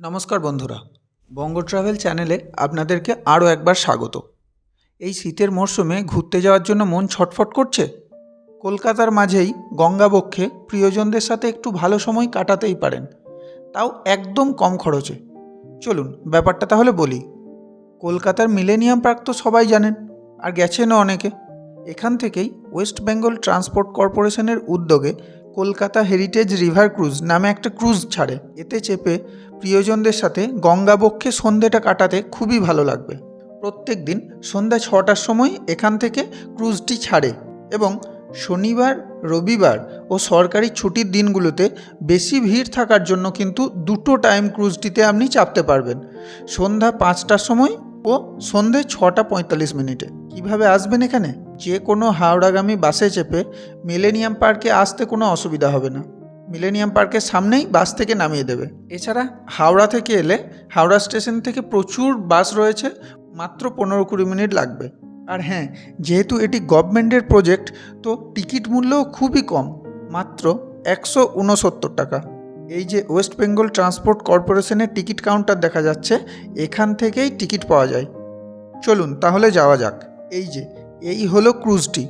নমস্কার বন্ধুরা, বঙ্গ ট্রাভেল চ্যানেলে আপনাদেরকে আরও একবার স্বাগত। এই শীতের মরশুমে ঘুরতে যাওয়ার জন্য মন ছটফট করছে। কলকাতার মাঝেই গঙ্গাবক্ষে প্রিয়জনদের সাথে একটু ভালো সময় কাটাতেই পারেন, তাও একদম কম খরচে। চলুন ব্যাপারটা তাহলে বলি। কলকাতার মিলেনিয়াম পার্ক তো সবাই জানেন, আর গেছেনও অনেকে। এখান থেকেই ওয়েস্ট বেঙ্গল ট্রান্সপোর্ট কর্পোরেশনের উদ্যোগে কলকাতা হেরিটেজ রিভার ক্রুজ নামে একটা ক্রুজ ছাড়ে। এতে চেপে প্রিয়জনদের সাথে গঙ্গাবক্ষে সন্ধ্যেটা কাটাতে খুবই ভালো লাগবে। প্রত্যেক দিন সন্ধ্যা 6টার সময় এখান থেকে ক্রুজটি ছাড়ে এবং শনিবার, রবিবার ও সরকারি ছুটির দিনগুলোতে বেশি ভিড় থাকার জন্য কিন্তু দুটো টাইম ক্রুজটিতে আপনি চাপতে পারবেন, সন্ধ্যা 5টার সময় ও সন্ধ্যে 6:45। কিভাবে আসবেন এখানে? যে কোনো হাওড়াগামী বাসে চেপে মিলেনিয়াম পার্কে আসতে কোনো অসুবিধা হবে না। মিলেনিয়াম পার্কের সামনেই বাস থেকে নামিয়ে দেবে। এছাড়া হাওড়া থেকে এলে হাওড়া স্টেশন থেকে প্রচুর বাস রয়েছে, মাত্র 15-20 মিনিট লাগবে। আর হ্যাঁ, যেহেতু এটি গভর্নমেন্টের প্রজেক্ট, তো টিকিট মূল্যও খুবই কম, মাত্র 169 টাকা। এই যে ওয়েস্ট বেঙ্গল ট্রান্সপোর্ট কর্পোরেশনের টিকিট কাউন্টার দেখা যাচ্ছে, এখান থেকেই টিকিট পাওয়া যায়। চলুন তাহলে যাওয়া যাক। এই হলো ক্রুজটি,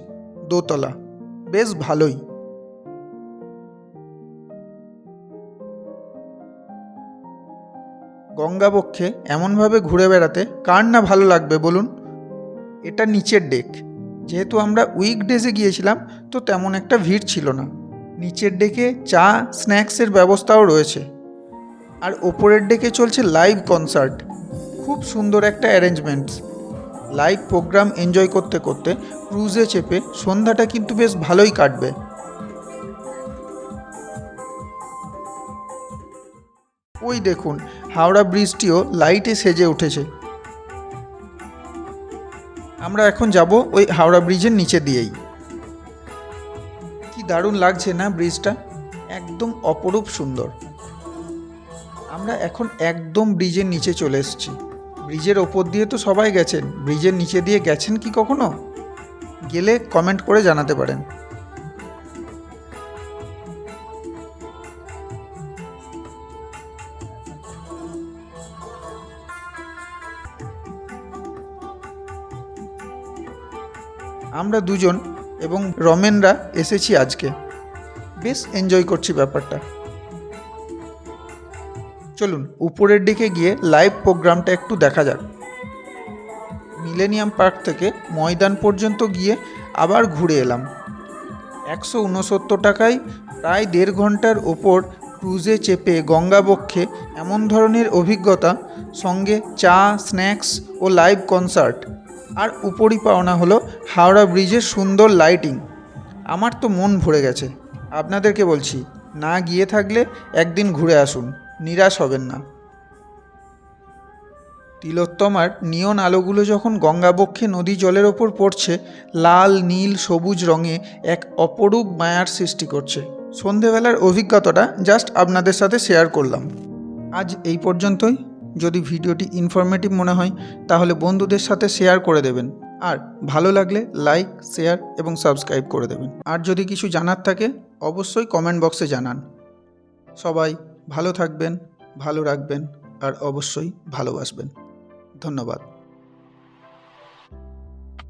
দোতলা, বেশ ভালোই। গঙ্গাবক্ষে এমনভাবে ঘুরে বেড়াতে কার না ভালো লাগবে বলুন? এটা নিচের ডেক। যেহেতু আমরা উইকডেজে গিয়েছিলাম, তো তেমন একটা ভিড় ছিল না। নিচের ডেকে চা, স্ন্যাক্সের ব্যবস্থাও রয়েছে। আর ওপরের ডেকে চলছে লাইভ কনসার্ট। খুব সুন্দর একটা অ্যারেঞ্জমেন্টস। লাইভ প্রোগ্রাম এনজয় করতে করতে ক্রুজে চেপে সন্ধ্যাটা কিন্তু বেশ ভালোই কাটবে। ওই দেখুন, হাওড়া ব্রিজটিও লাইটে সেজে উঠেছে। আমরা এখন যাব ওই হাওড়া ব্রিজের নিচে দিয়েই। কি দারুণ লাগছে না ব্রিজটা? একদম অপরূপ সুন্দর। আমরা এখন একদম ব্রিজের নিচে চলে এসেছি। ব্রিজের ওপর দিয়ে তো সবাই গেছেন, ব্রিজের নিচে দিয়ে গেছেন কি কখনো? গেলে কমেন্ট করে জানাতে পারেন। আমরা দুজন এবং রমেনরা এসেছি আজকে, বেশ এনজয় করছি ব্যাপারটা। চলুন উপরের দিকে গিয়ে লাইভ প্রোগ্রামটা একটু দেখা যাক। মিলেনিয়াম পার্ক থেকে ময়দান পর্যন্ত গিয়ে আবার ঘুরে এলাম। 169 টাকায় প্রায় 1.5 ঘন্টার ওপর ক্রুজে চেপে গঙ্গাবক্ষে এমন ধরনের অভিজ্ঞতা, সঙ্গে চা, স্ন্যাক্স ও লাইভ কনসার্ট, আর উপরই পাওনা হলো হাওড়া ব্রিজের সুন্দর লাইটিং। আমার তো মন ভরে গেছে। আপনাদেরকে বলছি, না গিয়ে থাকলে একদিন ঘুরে আসুন, নিরাশ হবেন না। তিলোত্তমার নিয়ন আলোগুলো যখন গঙ্গাবক্ষে নদী জলের ওপর পড়ছে, লাল, নীল, সবুজ রঙে এক অপরূপ মায়ার সৃষ্টি করছে। সন্ধেবেলার অভিজ্ঞতাটা জাস্ট আপনাদের সাথে শেয়ার করলাম। আজ এই পর্যন্তই। যদি ভিডিওটি ইনফরমেটিভ মনে হয় তাহলে বন্ধুদের সাথে শেয়ার করে দেবেন, আর ভালো লাগলে লাইক, শেয়ার এবং সাবস্ক্রাইব করে দেবেন। আর যদি কিছু জানার থাকে অবশ্যই কমেন্ট বক্সে জানান। সবাই ভালো থাকবেন, ভালো রাখবেন, আর অবশ্যই ভালোবাসবেন। ধন্যবাদ।